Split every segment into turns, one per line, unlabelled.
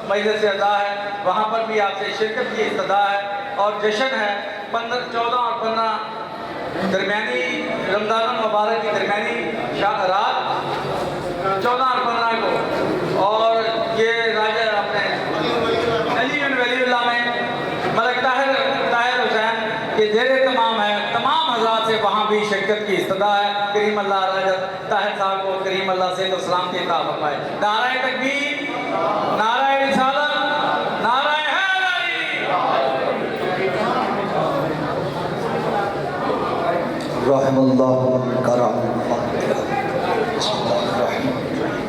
مجلس اعزا ہے، وہاں پر بھی آپ سے شرکت کی استدعا ہے، اور جشن ہے 14 اور 15 درمیانی رمضان المبارک کی درمیانی رات 14 اور 15 کو، اور یہ راجہ اپنے علی بن ولی اللہ میں ملک طاہر حسین کے زیر تمام ہے، تمام حضرات سے وہاں بھی شرکت کی استدعا ہے۔ کریم اللہ راجہ طاہر صاحب کو کریم اللہ صحت و سلام کے عطا فرمائے۔ نعرہ تکبیر، نعرہ رسالت، نعرہ حیدری۔
رحم اللہ من کرم الفاتحہ۔ بسم اللہ الرحمن الرحیم۔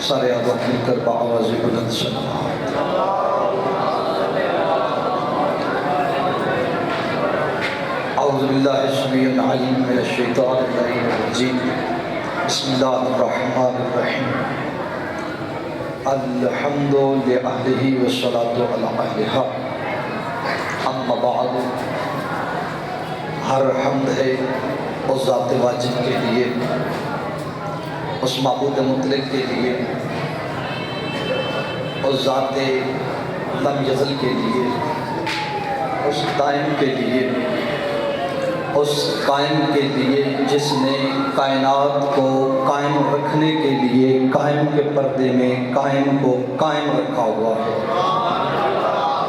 سارے آباد مل کر بآواز بلند صلوات۔ اعوذ باللہ السمیع العلیم من الشیطان اللعین الرجیم۔ بسم اللہ الرحمن الرحیم۔ الحمد لأہلہ والصلاة علی اہلہا، اما بعد۔ ہر حمد ہے اس ذات واجب کے لیے، اس معبود مطلق کے لیے، اس ذات لم یزل کے لیے، اس دائم کے لیے، اس قائم کے لیے جس نے کائنات کو قائم رکھنے کے لیے قائم کے پردے میں قائم کو قائم رکھا ہوا ہے۔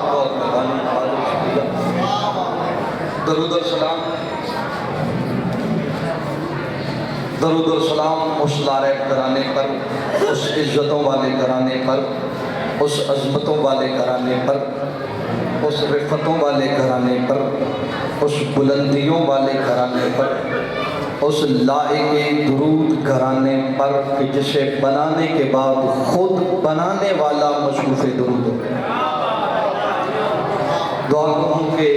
بہت مہربانی، بہت شکریہ۔ درود و سلام، درود و سلام اس لارب گھرانے پر، اس عزتوں والے گھرانے پر، اس عظمتوں والے گھرانے پر، اس رفتوں والے گھرانے پر، اس بلندیوں والے گھرانے پر، اس لائق درود گھرانے پر کہ جسے بنانے کے بعد خود بنانے والا مصروف درود ہو۔ دعا کروں کہ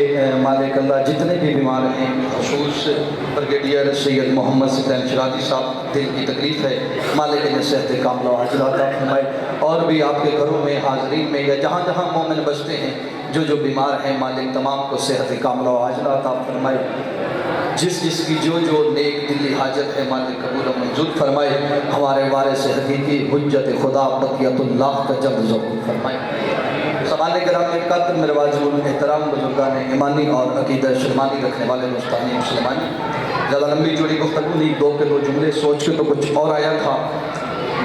مالک اللہ جتنے بھی بیمار ہیں، خصوص بریگیڈیئر سید محمد سلطان شرادی صاحب، دل کی تکلیف ہے، مالک نے صحت کاملہ و عاجلہ عطا فرمائے، اور بھی آپ کے گھروں میں حاضرین میں یا جہاں جہاں مومن بستے ہیں جو بیمار ہیں، مالک تمام کو صحت کاملہ و عاجلہ عطا فرمائے۔ جس کی جو نیک دلی حاجت ہے، مالک قبول و منظور فرمائے۔ ہمارے وارث حقیقی حجت خدا بقیت اللہ کا جلد ظہور فرمائے۔ سامعین گرامی قدر میرے واجب احترام بزرگان ایمانی اور عقیدہ شرمانی رکھنے والے دوستان مسلمانی، زیادہ لمبی چوڑی گفتگو نہیں، دو کے دو جملے سوچ کے تو کچھ اور آیا تھا،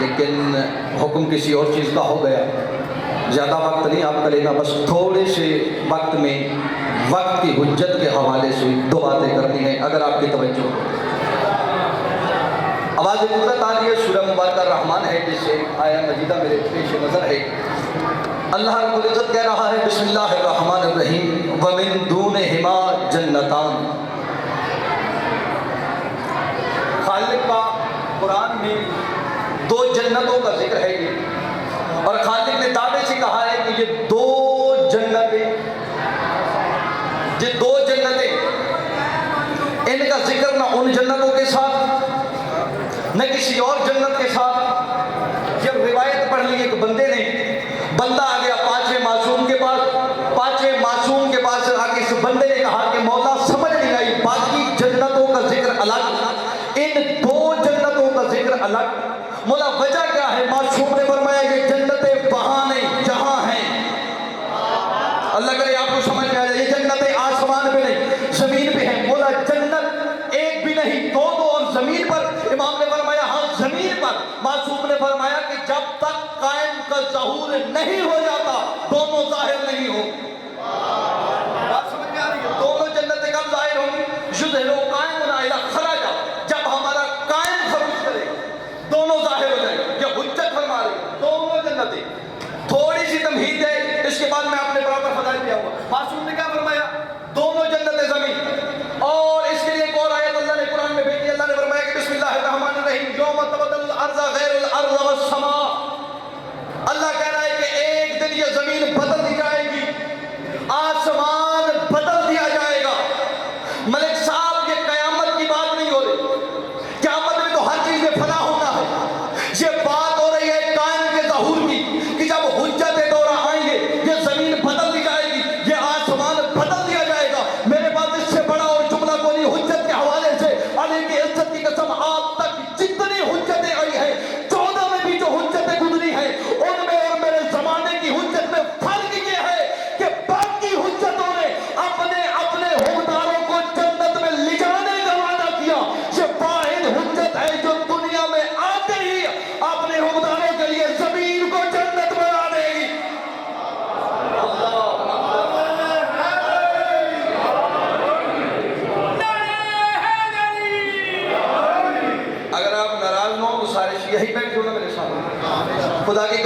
لیکن حکم کسی اور چیز کا ہو گیا۔ زیادہ وقت نہیں آپ کا لینا، بس تھوڑے سے وقت میں وقت کی حجت کے حوالے سے دو باتیں کرنی ہیں اگر آپ کی توجہ۔ آواز قدرت آ رہی ہے، سورہ مبارکہ رحمان ہے، جس سے آیہ مجیدہ میرے پیش نظر ہے۔ اللہ رب العزت کہہ رہا ہے بسم اللہ الرحمن الرحیم، وَمِن دُونِهِمَا جَنَّتَانِ۔ خالق کا قرآن میں دو جنتوں کا ذکر ہے یہ، اور خالق نے دعوے سے کہا ہے کہ یہ دو جنتیں، یہ دو جنتیں، ان کا ذکر نہ ان جنتوں کے ساتھ نہ کسی اور جنت کے ساتھ۔ جب روایت پڑھ لی ایک بندے نے، بندہ آ گیا پانچویں معصوم کے پاس، پانچویں معصوم کے پاس آ کے اس بندے نے کہا کہ مولا سمجھ نہیں آئی، باقی جنتوں کا ذکر الگ، ان دو جنتوں کا ذکر الگ، مولا وجہ کیا ہے؟ معصوم نے فرمایا یہ جنتیں وہاں نہیں جہاں ہیں۔ اللہ کرے آپ کو سمجھ میں آ جائے، یہ جنتیں آسمان پہ نہیں زمین پہ ہیں۔ مولا جنت ایک بھی نہیں، دو دو، اور زمین پر؟ امام نے فرمایا ہاں زمین پر۔ معصوم نے فرمایا کہ جب تک قائم کا ظہور نہیں ہو جاتا دونوں ظاہر نہیں ہو۔ بات سمجھ میں آ رہی ہے؟ دونوں جنتیں کب ظاہر ہوں گی؟ یظہر قائم اذا خرج، جب ہمارا قائم خروج کرے دونوں ظاہر ہو جائیں۔ یہ حجت فرما رہی ہے، دونوں جنتیں۔ تھوڑی سی تمہید ہے، اس کے بعد میں اپنے برابر فضائل دیا ہوا۔ معصوم نے کیا فرمایا؟ دونوں جنتیں زمین، اور اس کے لیے ایک اور آیت اللہ نے قرآن میں بھیجی۔ اللہ نے فرمایا کہ بسم اللہ الرحمن الرحیم، یوم تبدل الارض غیر الارض والسماء۔ اللہ کہہ رہا ہے کہ ایک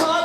7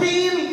3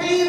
3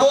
2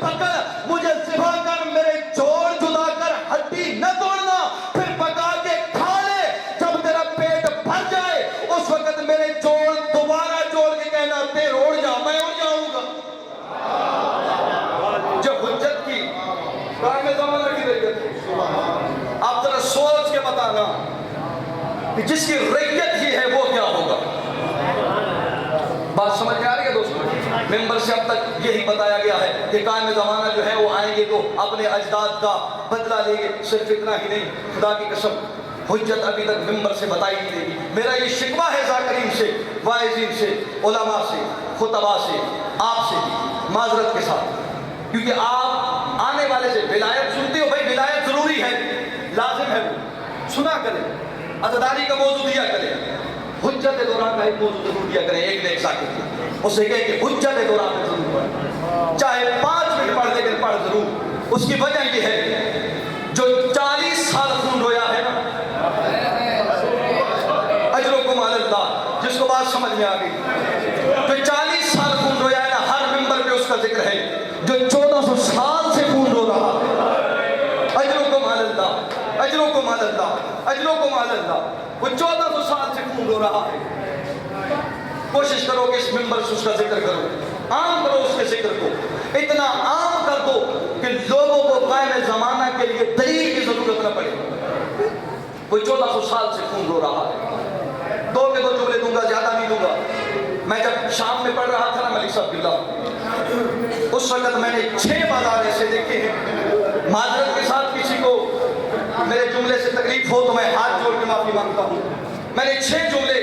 پکڑ مجھے ذبح کر، میرے جوڑ جدا کر، ہڈی نہ توڑنا، پھر پکا کے کھا لے، جب تیرا پیٹ بھر جائے اس وقت میرے جوڑ دوبارہ جوڑ کے کہنا پیر اڑ جا، میں اڑ جاؤں گا۔ جو حجت کی قائم زمانہ کی ریت ہے، آپ ذرا سوچ کے بتانا کہ جس کی ریت ہی ہے وہ کیا ہوگا۔ بات سمجھ میں آ رہی ہے دوستوں؟ ممبر سے اب تک یہی بتایا گیا ہے کہ قائم زمانہ جو ہے وہ آئیں گے تو اپنے اجداد کا بدلہ لیں گے۔ صرف اتنا ہی نہیں، خدا کی قسم حجت ابھی تک ممبر سے بتائی نہیں دے گی۔ میرا یہ شکوہ ہے ذاکرین سے، واعظین سے، علماء سے، خطباء سے، آپ سے بھی معذرت کے ساتھ، کیونکہ آپ آنے والے سے ولایت سنتے ہو، بھائی ولایت ضروری ہے، لازم ہے، وہ سنا کریں، عزاداری کا موضوع دیا کریں، حجت دوران کا ایک موضوع ضرور دیا کریں۔ ایک نے ایک ساکت کیا، اسے کہے کہ حجت دوران میں ضرور پڑھیں، چاہے 5 منٹ پڑھ لیکن پڑھ ضرور۔ اس کی وجہ یہ ہے جو 40 سال خون رویا ہے نا، اجرکم علی اللہ، جس کو بات سمجھ میں آ گئی، جو 40 سال خون رویا ہے نا، ہر ممبر پہ اس کا ذکر ہے۔ جو 1400 سال سے خون رو رہا ہے، اجرکم علی اللہ، اجرکم علی اللہ، اجرکم علی اللہ، وہ 1400 سال سے خون رو رہا ہے۔ کوشش کرو کہ اس ممبر سے اس کا ذکر کرو، عام کرو اس کے ذکر کو، اتنا عام کر دو کہ لوگوں کو قائم زمانہ کے لیے دلیل کی ضرورت نہ پڑے۔ وہ 1400 سال سے خون رو رہا ہے۔ 2 کے 2 جملے دوں گا، زیادہ نہیں دوں گا۔ میں جب شام میں پڑھ رہا تھا نا ملک صاحب اللہ، اس وقت میں نے 6 بازار ایسے دیکھے ہیں، معذرت کے ساتھ کسی کو میرے جملے سے تکلیف ہو تو میں ہاتھ جوڑ کے معافی مانگتا ہوں۔ میں نے 6 جملے،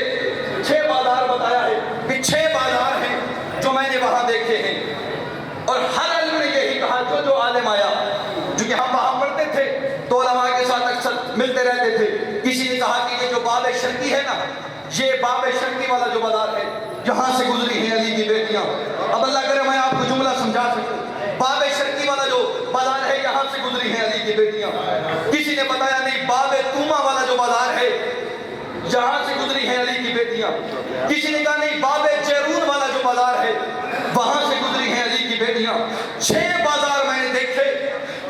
6 بازار بتایا ہے کہ 6 بازار ہیں جو میں نے وہاں دیکھے ہیں، اور ہر علم نے یہی کہا، جو عالم آیا، جو کہ ہم وہاں پڑھتے تھے تو علماء کے ساتھ اکثر ملتے رہتے تھے، کسی نے کہا کہ یہ جو باب شرقی ہے نا، یہ باب شرقی والا جو بازار ہے جہاں سے گزری ہیں علی کی بیٹیاں، اب اللہ کرے میں آپ کو جملہ سمجھا سکوں، باب شرقی والا جو بازار ہے یہاں سے گزری ہیں علی کی بیٹیاں۔ کسی نے بتایا نہیں، باب توما والا جو بازار ہے یہاں سے گزری ہیں علی کی بیٹیاں۔ کسی نے کہا نہیں، باب جیرون والا جو بازار ہے وہاں سے گزری ہیں علی کی بیٹیاں۔ 6 بازار میں نے دیکھے،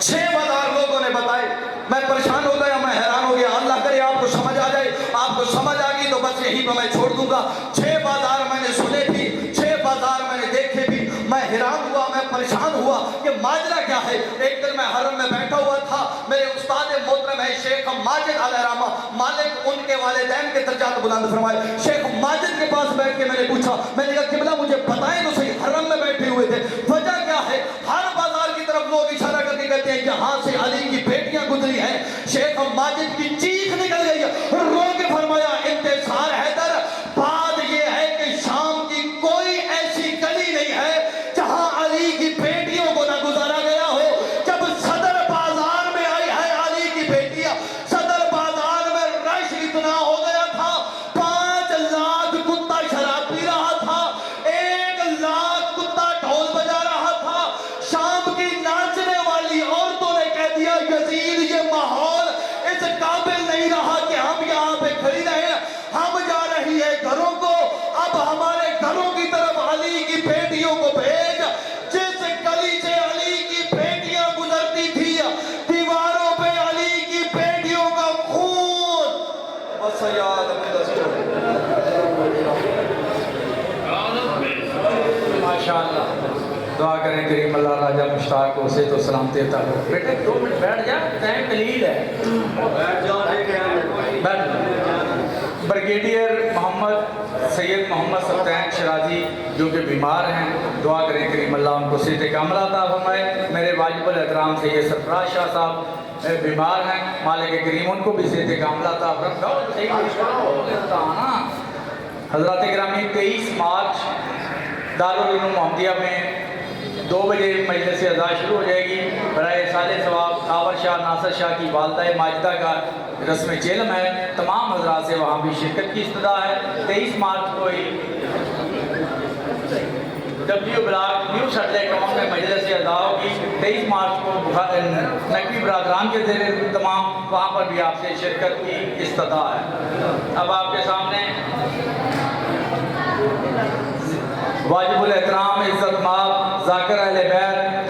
6 بازار لوگوں نے بتائے، میں پریشان ہو گیا، میں حیران ہو گیا۔ اللہ کرے آپ کو سمجھ آ جائے، آپ کو سمجھ آ گئی تو بس یہیں پہ میں چھوڑ دوں گا۔ 6 بازار میں نے سنے بھی، 6 بازار میں نے دیکھے بھی، میں حیران ہوا، میں پریشان ہوا کہ ماجرا کیا ہے۔ ایک دن میں حرم میں بیٹھا ہوا تھا، میرے استاد محترم ہے شیخ ماجد علیہ رحمہ، مالک ان کے والدین کے درجات بلند فرمائے، شیخ ماجد کے پاس بیٹھ کے میں نے پوچھا، میں نے کہا قبلہ مجھے بتائیں تو صحیح، حرم میں بیٹھے ہوئے تھے، وجہ کیا ہے؟ ہر بازار کی طرف لوگ اشارہ کر کے کہتے ہیں یہاں سے علی کی بیٹیاں گزری ہیں۔ شیخ ماجد کی چیخ نکل گئی، رو کے فرمایا انتصار حیدر، بات یہ ہے کہ شام کی کوئی ایسی گلی نہیں ہے جہاں علی کی بیٹیوں کو نہ گزارا گیا ہو۔ جب صدر بازار میں آئی ہے علی کی بیٹیاں، صدر بازار میں رش اتنا ہو گیا تھا، 5 لاکھ کتا شراب پی رہا تھا، 1 لاکھ کتا ڈھول بجا رہا تھا۔ شام کی ناچنے والی عورتوں نے کہہ دیا یزید یہ ماحول اس قابل نہیں رہا کہ ہم یہاں پہ کھڑی رہیں، ہم جا رہی ہے گھروں کو، اب ہمارے گھروں کی طرف علی کی بیٹیوں کو بھیج۔ جس گلی سے علی کی بیٹیاں گزرتی تھی دیواروں پہ علی کی بیٹیوں کا خون۔
ماشاءاللہ، دعا کریں کریم اللہ راجہ مشتاق کو صحت و سلامتی عطا کرے۔ بیٹے 2 منٹ بیٹھ جا، ٹائم قلیل ہے، بیٹھ جا۔ بریگیڈیئر محمد سید محمد سبطین شرازی جو کہ بیمار ہیں، دعا کریں کریم اللہ ان کو صحت کاملہ عطا فرمائے۔ میرے واجب الاحترام سید سرفراز شاہ صاحب بیمار ہیں، مالک کریم ان کو بھی صحت کاملہ عطا فرمائے۔ حضرات گرامی، 23 مارچ دارالعلوم محمدیہ میں 2 بجے مجلس اذان شروع ہو جائے گی۔ برائے سال ثواب خاور شاہ ناصر شاہ کی والدہ ماجدہ کا رسم چلم ہے، تمام حضرات سے وہاں بھی شرکت کی استدعا ہے۔ 23 مارچ کو ہی ڈبلیو بلاک نیو سٹلے ٹاؤن میں مجلس اذان ہوگی۔ 23 مارچ کو نقوی برادران کے زیر تمام وہاں پر بھی آپ سے شرکت کی استدعا ہے۔ اب آپ کے سامنے واجب الاحترام عزت مآب ذاکر اہل بیت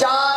4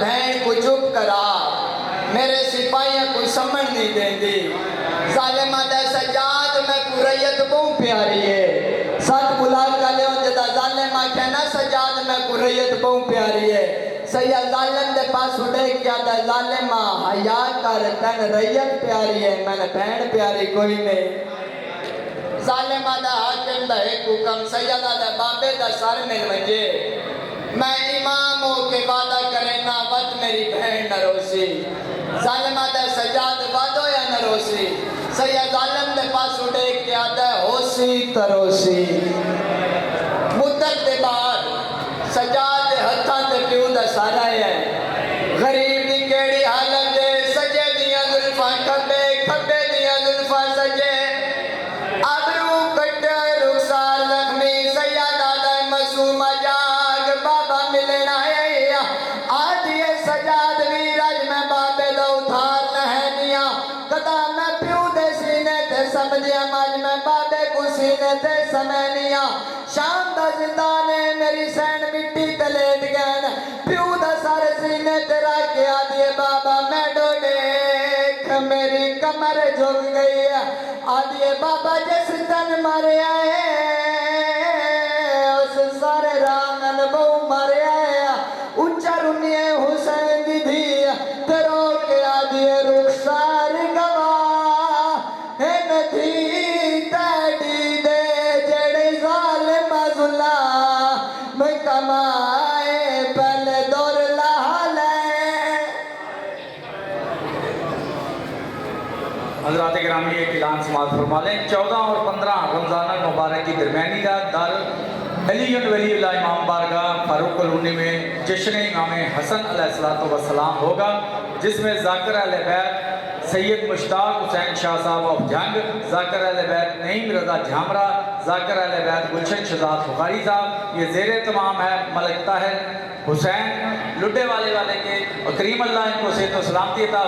بہن کو چپ کرا میرے سپاہیاں کو سمجھ نہیں دیں دی ظالمہ دے سجاد میں قریت بہت پیاری ہے ساتھ بلا کا لے جدا ظالمہ کہنا سجاد میں قریت بہت پیاری ہے سید ظالم دے پاس اٹھے کیا دا ظالمہ حیا کر تن ریت پیاری ہے میں نے بہن پیاری کوئی نہیں ظالمہ دا حاکم دا ایک حکم سیدہ دا بابے دا سر مل ونجے میں امام ہو کے وعدہ کرے نا وقت میری بہن نہ روسی ظالمہ دا سجاد وعدو یا نہ روسی سید ظالم دے پاس اٹھے کیا دا ہوسی تروسی مدت دے بعد سجاد دے ہتھاں دے پیو دا سارا ہے غریب دی کیڑی حالت دے سجے دیاں زلفاں کھبے کھبے دیاں زلفاں سجے ابرو کٹے رخسار زخمی سیدہ دا معصومہ جاگ بابا ملنا ہے آدھی سجاد ویراج میں بابے دا اتھار لہنیاں قدا میں پیو دے سینے تے سمجھیا ماج میں بابے کو سینے تے سمینیاں شام دا زندانے میری سین مٹی تے لیٹ گئن پیو دا سارے سینے تے راکے آدھی بابا میں ڈوڑیک میری کمر جھک گئی ہے آدھی بابا جس تن مارے آئے اس سارے رانگن بہو مارے آئے اچھا رنیے حسین دی دھی تیرو کے آدھی رخسار گواہ این دھی تیڑی دے جڑی ظالم ظلم کمائے پہلے دور لہالے
حضرات گرامی ایک اعلان سماعت فرما لیں 14 اور 15 رمضان المبارک کی درمیانی رات دار علی ولی اللہ امام بارگاہ فاروق کالونی میں جشن امام حسن علیہ السلام ہوگا جس میں ذاکر اہل بیت سید مشتاق حسین شاہ صاحب آف جنگ ذاکر اہل بیت نعیم رضا جھامرہ ذاکر اہل بیت گلشن شہزاد بخاری صاحب یہ زیر تمام ہے ملک طاہر حسین لڈے والے کے اور کریم اللہ ان کو صحت و سلامتی عطا